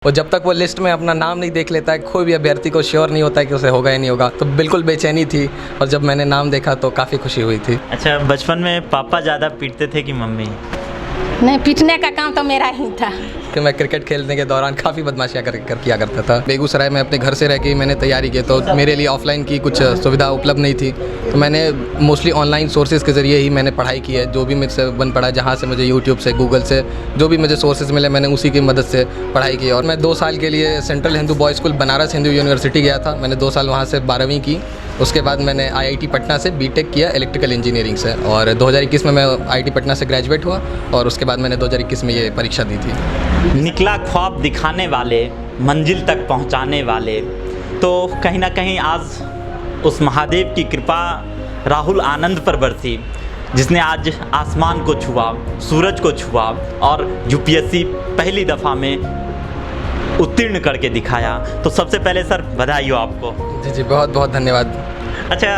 और जब तक वो लिस्ट में अपना नाम नहीं देख लेता है, कोई भी अभ्यर्थी को श्योर नहीं होता है कि उसे होगा या नहीं होगा, तो बिल्कुल बेचैनी थी। और जब मैंने नाम देखा तो काफ़ी खुशी हुई थी। अच्छा, बचपन में पापा ज़्यादा पीटते थे कि मम्मी? नहीं, पीटने का काम तो मेरा ही था। कि मैं क्रिकेट खेलने के दौरान काफ़ी बदमाशियाँ किया करता था। बेगूसराय में अपने घर से रह के मैंने तैयारी की, तो मेरे लिए ऑफलाइन की कुछ सुविधा उपलब्ध नहीं थी, तो मैंने मोस्टली ऑनलाइन सोर्सेज के ज़रिए ही मैंने पढ़ाई की है। जो भी मुझसे बन पड़ा, जहाँ से मुझे यूट्यूब से, गूगल से जो भी मुझे सोर्सेज मिले, मैंने उसी की मदद से पढ़ाई की। और मैं 2 साल के लिए central Hindu boys school Banaras Hindu university गया था। मैंने 2 साल वहाँ से 12वीं की। उसके बाद मैंने IIT पटना से बीटेक किया इलेक्ट्रिकल इंजीनियरिंग से, और 2021 में मैं IIT पटना से ग्रेजुएट हुआ, और उसके बाद मैंने 2021 में ये परीक्षा दी थी। निकला ख्वाब दिखाने वाले, मंजिल तक पहुंचाने वाले, तो कहीं ना कहीं आज उस महादेव की कृपा राहुल आनंद पर बरसी, जिसने आज आसमान को छुआ, सूरज को छुआ और UPSC पहली दफ़ा में उत्तीर्ण करके दिखाया। तो सबसे पहले सर बधाई हो आपको। जी, बहुत बहुत धन्यवाद। अच्छा,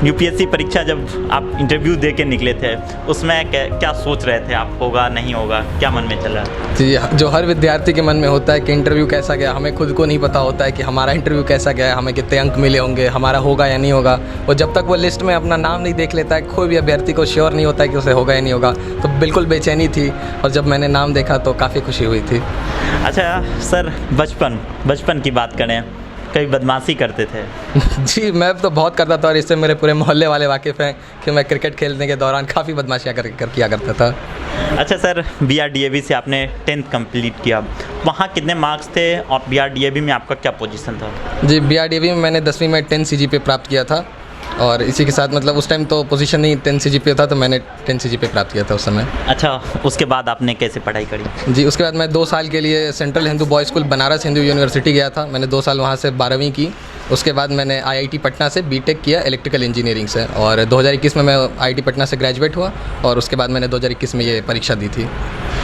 UPSC परीक्षा जब आप इंटरव्यू दे के निकले थे, उसमें क्या सोच रहे थे आप? होगा नहीं होगा, क्या मन में चला? जी, जो हर विद्यार्थी के मन में होता है कि इंटरव्यू कैसा गया, हमें खुद को नहीं पता होता है कि हमारा इंटरव्यू कैसा गया है, हमें कितने अंक मिले होंगे, हमारा होगा या नहीं होगा। और जब तक वो लिस्ट में अपना नाम नहीं देख लेता है, कोई भी अभ्यर्थी को श्योर नहीं होता है कि उसे होगा या नहीं होगा, तो बिल्कुल बेचैनी थी। और जब मैंने नाम देखा तो काफ़ी खुशी हुई थी। अच्छा सर, बचपन की बात करें, कभी बदमाशी करते थे? जी, मैं तो बहुत करता था, और इससे मेरे पूरे मोहल्ले वाले वाकिफ़ हैं कि मैं क्रिकेट खेलने के दौरान काफ़ी बदमाशियाँ किया करता था। अच्छा सर, BRDAV से आपने 10th कंप्लीट किया, वहाँ कितने मार्क्स थे और BRDAV में आपका क्या पोजीशन था? जी, BRDAV में मैंने 10वीं में 10 CGPA प्राप्त किया था, और इसी के साथ मतलब उस टाइम तो पोजीशन नहीं 10 CGPA था, तो मैंने 10 CGPA प्राप्त किया था उस समय। अच्छा, उसके बाद आपने कैसे पढ़ाई करी? जी, उसके बाद मैं 2 साल के लिए central Hindu boys school Banaras Hindu university गया था। मैंने 2 साल वहाँ से 12वीं की। उसके बाद मैंने IIT पटना से बीटेक किया इलेक्ट्रिकल इंजीनियरिंग से, और 2021 में मैं IIT पटना से ग्रेजुएट हुआ, और उसके बाद मैंने 2021 में ये परीक्षा दी थी।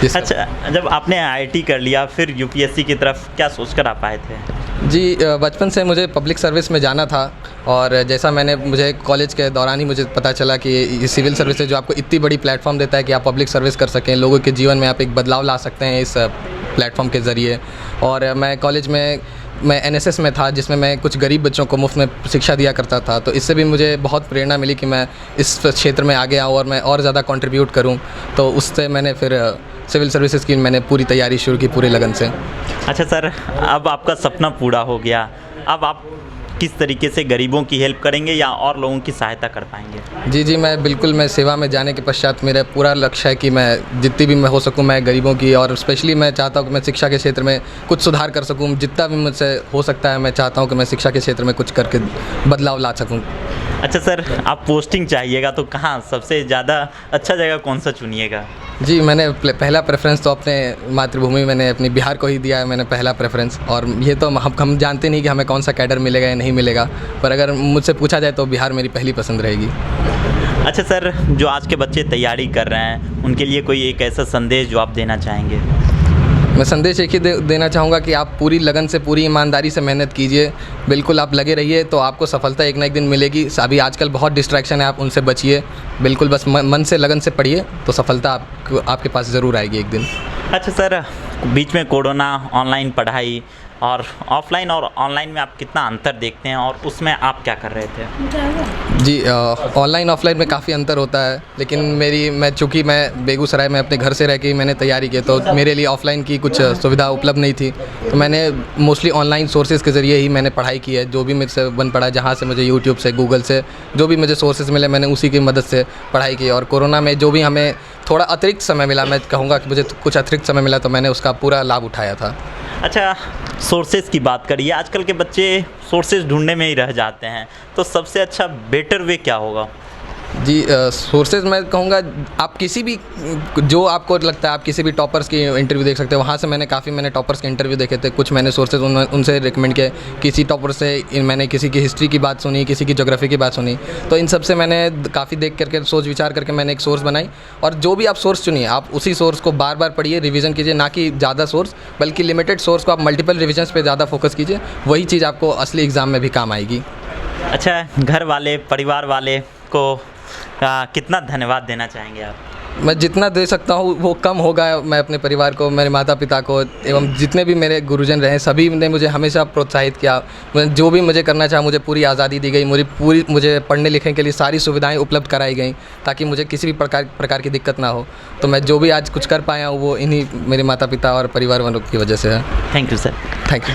अच्छा, जब आपने IIT कर लिया, फिर UPSC की तरफ क्या सोचकर आप आए थे? जी, बचपन से मुझे पब्लिक सर्विस में जाना था, और जैसा मुझे कॉलेज के दौरान ही मुझे पता चला कि ये सिविल सर्विस है जो आपको इतनी बड़ी प्लेटफॉर्म देता है कि आप पब्लिक सर्विस कर सकें, लोगों के जीवन में आप एक बदलाव ला सकते हैं इस प्लेटफॉर्म के ज़रिए। और मैं कॉलेज में NSS में था, जिसमें मैं कुछ गरीब बच्चों को मुफ्त में शिक्षा दिया करता था, तो इससे भी मुझे बहुत प्रेरणा मिली कि मैं इस क्षेत्र में आगे आऊँ और मैं और ज़्यादा कंट्रीब्यूट करूँ। तो उससे मैंने फिर सिविल सर्विसेज की मैंने पूरी तैयारी शुरू की, पूरे लगन से। अच्छा सर, अब आपका सपना पूरा हो गया, अब आप किस तरीके से गरीबों की हेल्प करेंगे या और लोगों की सहायता कर पाएंगे? जी, मैं सेवा में जाने के पश्चात मेरा पूरा लक्ष्य है कि मैं जितनी भी मैं हो सकूं, मैं गरीबों की, और स्पेशली मैं चाहता हूं कि मैं शिक्षा के क्षेत्र में कुछ सुधार कर सकूं। जितना भी मुझसे हो सकता है, मैं चाहता हूं कि मैं शिक्षा के क्षेत्र में कुछ करके बदलाव ला सकूं। अच्छा सर, आप पोस्टिंग चाहिएगा तो कहाँ सबसे ज़्यादा अच्छा जगह कौन सा चुनिएगा? जी, मैंने पहला प्रेफरेंस तो अपने मातृभूमि, मैंने अपनी बिहार को ही दिया है, मैंने पहला प्रेफरेंस। और ये तो हम जानते नहीं कि हमें कौन सा कैडर मिलेगा या नहीं मिलेगा, पर अगर मुझसे पूछा जाए तो बिहार मेरी पहली पसंद रहेगी। अच्छा सर, जो आज के बच्चे तैयारी कर रहे हैं, उनके लिए कोई एक ऐसा संदेश जो आप देना चाहेंगे? मैं संदेश एक ही देना चाहूँगा कि आप पूरी लगन से, पूरी ईमानदारी से मेहनत कीजिए। बिल्कुल आप लगे रहिए, तो आपको सफलता एक ना एक दिन मिलेगी। अभी आजकल बहुत डिस्ट्रैक्शन है, आप उनसे बचिए। बिल्कुल बस मन से, लगन से पढ़िए, तो सफलता आपके पास ज़रूर आएगी एक दिन। अच्छा सर, बीच में कोरोना, ऑनलाइन पढ़ाई और ऑफलाइन और ऑनलाइन में आप कितना अंतर देखते हैं, और उसमें आप क्या कर रहे थे? जी, ऑनलाइन ऑफलाइन में काफ़ी अंतर होता है, लेकिन चूँकि मैं बेगूसराय में अपने घर से रह के ही मैंने तैयारी की, तो मेरे लिए ऑफलाइन की कुछ सुविधा उपलब्ध नहीं थी, तो मैंने मोस्टली ऑनलाइन सोर्सेज के ज़रिए ही मैंने पढ़ाई की है। जो भी मुझसे बन पड़ा, जहाँ से मुझे यूट्यूब से, गूगल से जो भी मुझे सोर्सेज मिले, मैंने उसी की मदद से पढ़ाई की। और कोरोना में जो भी हमें थोड़ा अतिरिक्त समय मिला, मैं कहूँगा कि मुझे कुछ अतिरिक्त समय मिला, तो मैंने उसका पूरा लाभ उठाया था। अच्छा, सोर्सेज की बात करिए, आजकल के बच्चे सोर्सेज ढूंढने में ही रह जाते हैं, तो सबसे अच्छा बेटर वे क्या होगा? जी, सोर्सेज मैं कहूँगा आप किसी भी, जो आपको लगता है, आप किसी भी टॉपर्स की इंटरव्यू देख सकते हैं। वहाँ से मैंने टॉपर्स के इंटरव्यू देखे थे, कुछ मैंने सोर्सेज उनसे रिकमेंड किए। किसी टॉपर से मैंने किसी की हिस्ट्री की बात सुनी, किसी की ज्योग्राफी की बात सुनी, तो इन सब से मैंने काफ़ी देख करके, सोच विचार करके मैंने एक सोर्स बनाई। और जो भी आप सोर्स चुनिए, आप उसी सोर्स को बार बार पढ़िए, रिवीजन कीजिए, ना कि ज़्यादा सोर्स, बल्कि लिमिटेड सोर्स को आप मल्टीपल रिविजन्स पे ज़्यादा फोकस कीजिए। वही चीज़ आपको असली एग्ज़ाम में भी काम आएगी। अच्छा, घर वाले, परिवार वाले को कितना धन्यवाद देना चाहेंगे आप? मैं जितना दे सकता हूँ वो कम होगा। मैं अपने परिवार को, मेरे माता पिता को एवं जितने भी मेरे गुरुजन रहे सभी ने मुझे हमेशा प्रोत्साहित किया। जो भी मुझे करना चाहा मुझे पूरी आज़ादी दी गई, मुझे पढ़ने लिखने के लिए सारी सुविधाएं उपलब्ध कराई गई ताकि मुझे किसी भी प्रकार की दिक्कत ना हो। तो मैं जो भी आज कुछ कर पाया हूँ वो इन्हीं मेरे माता पिता और परिवार वालों की वजह से है। Thank you sir. Thank you.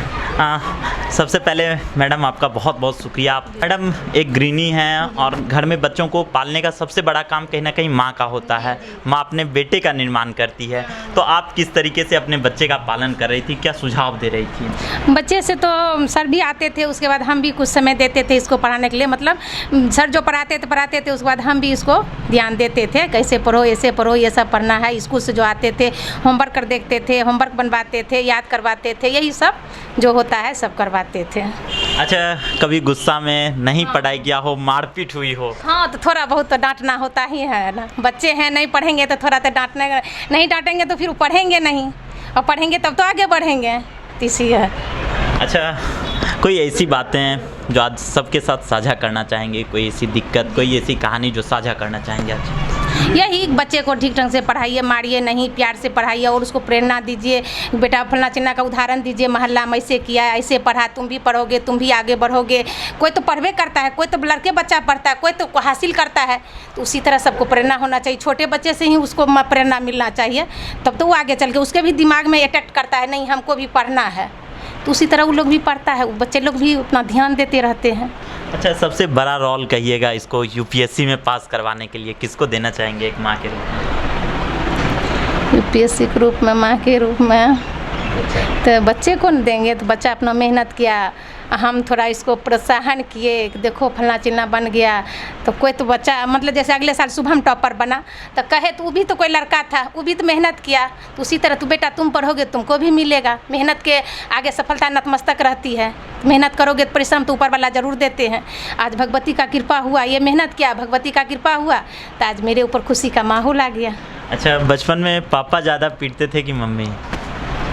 सबसे पहले मैडम आपका बहुत बहुत शुक्रिया। मैडम एक गृहिणी हैं और घर में बच्चों को पालने का सबसे बड़ा काम कहीं ना कहीं माँ का होता है। माँ अपने बेटे का निर्माण करती है, तो आप किस तरीके से अपने बच्चे का पालन कर रही थी, क्या सुझाव दे रही थी? बच्चे से तो सर भी आते थे, उसके बाद हम भी कुछ समय देते थे इसको पढ़ाने के लिए। मतलब सर जो पढ़ाते थे उसके बाद हम भी इसको ध्यान देते थे, कैसे पढ़ो, ऐसे पढ़ो, ये सब पढ़ना है। स्कूल से जो आते थे होमवर्क कर देखते थे, होमवर्क बनवाते थे, याद करवाते थे, यही सब जो होता है सब करवाते थे। अच्छा, कभी गुस्सा में नहीं पढ़ाई किया हो, मारपीट हुई हो? हाँ, तो थोड़ा बहुत तो डांटना होता ही है ना। बच्चे हैं, नहीं पढ़ेंगे तो थोड़ा तो डांटने, नहीं डांटेंगे तो फिर पढ़ेंगे नहीं, और पढ़ेंगे तब तो आगे बढ़ेंगे, इसी है। अच्छा, कोई ऐसी बातें जो आज सबके साथ साझा करना चाहेंगे, कोई ऐसी दिक्कत, कोई ऐसी कहानी जो साझा करना चाहेंगे आज? यही बच्चे को ठीक ढंग से पढ़ाइए, मारिए नहीं, प्यार से पढ़ाइए और उसको प्रेरणा दीजिए। बेटा फलना चिन्ना का उदाहरण दीजिए, मोहल्ला में ऐसे किया, ऐसे पढ़ा, तुम भी पढ़ोगे, तुम भी आगे बढ़ोगे। कोई तो पढ़वे करता है, कोई तो लड़के बच्चा पढ़ता है, कोई तो हासिल करता है, तो उसी तरह सबको प्रेरणा होना चाहिए। छोटे बच्चे से ही उसको प्रेरणा मिलना चाहिए, तब तो वो आगे चल के उसके भी दिमाग में अट्रैक्ट करता है, नहीं हमको भी पढ़ना है, तो उसी तरह वो लोग भी पढ़ता है, बच्चे लोग भी उतना ध्यान देते रहते हैं। अच्छा, सबसे बड़ा रोल कहिएगा इसको यूपीएससी में पास करवाने के लिए किसको देना चाहेंगे एक माँ के रूप में? यूपीएससी के रूप में, माँ के रूप में तो बच्चे को न देंगे, तो बच्चा अपना मेहनत किया, हम थोड़ा इसको प्रोत्साहन किए, देखो फलना चिल्ला बन गया, तो कोई तो बच्चा मतलब जैसे अगले साल शुभम टॉपर बना तो कहे तो वो भी तो कोई लड़का था, वो भी तो मेहनत किया, तो उसी तरह तो बेटा तुम पढ़ोगे तुमको भी मिलेगा। मेहनत के आगे सफलता नतमस्तक रहती है, मेहनत करोगे तो परिश्रम तो ऊपर वाला ज़रूर देते हैं। आज भगवती का कृपा हुआ, ये मेहनत किया, भगवती का कृपा हुआ, तो आज मेरे ऊपर खुशी का माहौल आ गया। अच्छा, बचपन में पापा ज़्यादा पीटते थे कि मम्मी?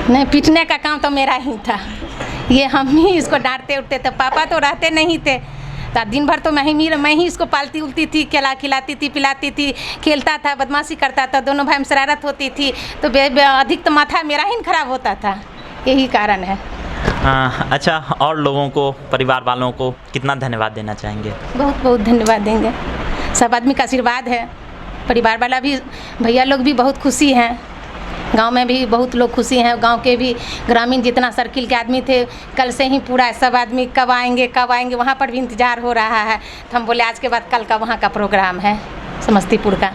नहीं, पीटने का काम तो मेरा ही था, ये हम ही इसको डांटते उठते थे, पापा तो रहते नहीं थे, तो दिन भर तो मैं ही इसको पालती उलती थी, खिलाती थी, पिलाती थी, खेलता था, बदमाशी करता था, दोनों भाई में शरारत होती थी, तो अधिक तो माथा मेरा ही खराब होता था, यही कारण है। अच्छा, और लोगों को, परिवार वालों को कितना धन्यवाद देना चाहेंगे? बहुत बहुत धन्यवाद देंगे, सब आदमी का आशीर्वाद है, परिवार वाला भी, भैया लोग भी बहुत खुशी हैं, गांव में भी बहुत लोग खुशी हैं, गांव के भी ग्रामीण जितना सर्किल के आदमी थे कल से ही पूरा सब आदमी कब आएंगे वहाँ पर भी इंतज़ार हो रहा है, तो हम बोले आज के बाद कल का वहाँ का प्रोग्राम है समस्तीपुर का।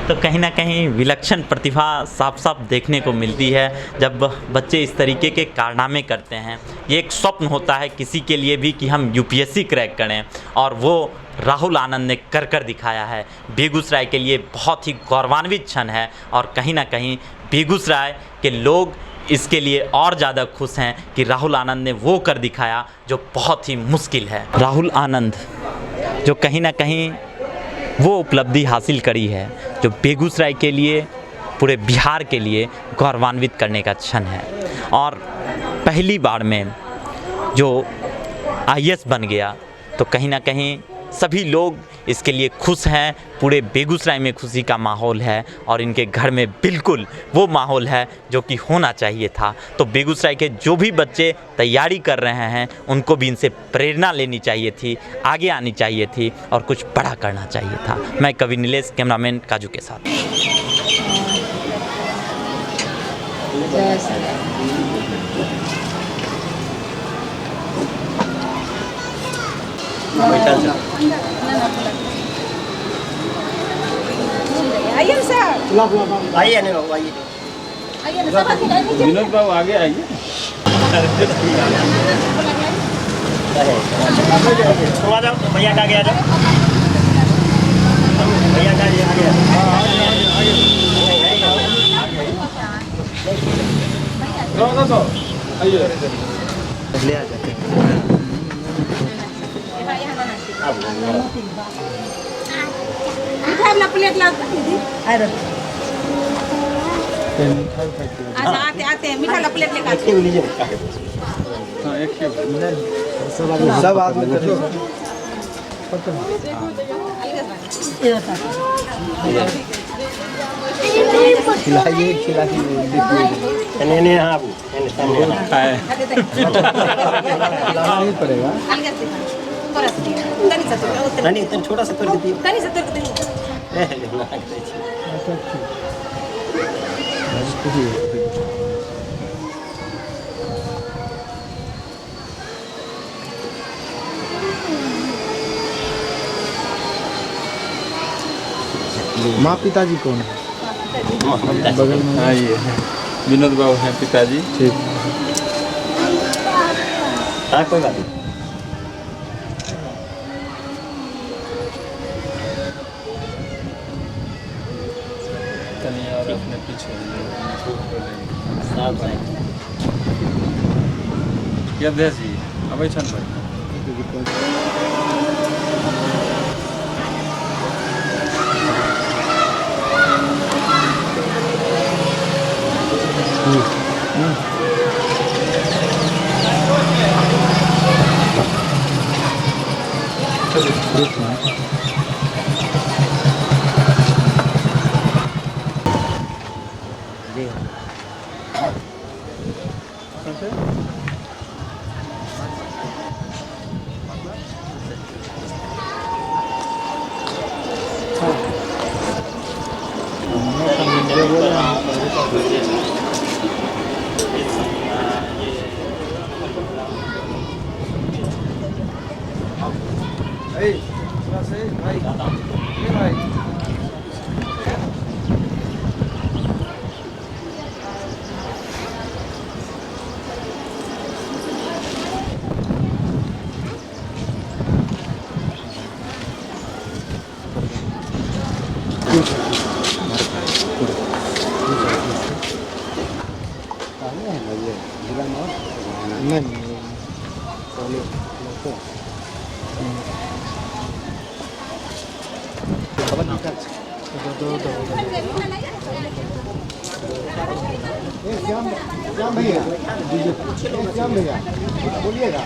तो कहीं ना कहीं विलक्षण प्रतिभा साफ साफ देखने को मिलती है जब बच्चे इस तरीके के कारनामे करते हैं। ये एक स्वप्न होता है किसी के लिए भी कि हम यूपीएससी क्रैक करें, और वो राहुल आनंद ने कर दिखाया है। बेगूसराय के लिए बहुत ही गौरवान्वित क्षण है, और कहीं ना कहीं बेगूसराय के लोग इसके लिए और ज़्यादा खुश हैं कि राहुल आनंद ने वो कर दिखाया जो बहुत ही मुश्किल है। राहुल आनंद जो कहीं ना कहीं वो उपलब्धि हासिल करी है जो बेगूसराय के लिए, पूरे बिहार के लिए गौरवान्वित करने का क्षण है, और पहली बार में जो आईएएस बन गया, तो कहीं ना कहीं सभी लोग इसके लिए खुश हैं। पूरे बेगूसराय में खुशी का माहौल है, और इनके घर में बिल्कुल वो माहौल है जो कि होना चाहिए था। तो बेगूसराय के जो भी बच्चे तैयारी कर रहे हैं उनको भी इनसे प्रेरणा लेनी चाहिए थी, आगे आनी चाहिए थी, और कुछ बड़ा करना चाहिए था। मैं कवि नीलेश, कैमरामैन काजू के साथ। आइए सर, आइए नहीं बाबू, आइए विनोद बाबू आगे आइए। तुम आ जाओ, भैया का आगे आ जाओ, भैया का आगे आ आइए। ले आ जाते प्लेट ला दीदी, आते मीठा ला प्लेट लेकर हैं। लीजिए हाँ, एक सब आदमी खिलाइए खिलाइए नहीं हाँ खाए खिलाना ही पड़ेगा नहीं तन छोटा सा कर दीजिए माँ पिताजी कौन है बगल में हाँ ये है विनोद बाबू हैं पिताजी ठीक हाँ कोई बात नहीं तनी और अपने पीछे क्या देश जी अबै छन भाई श्याम भैया बोलिएगा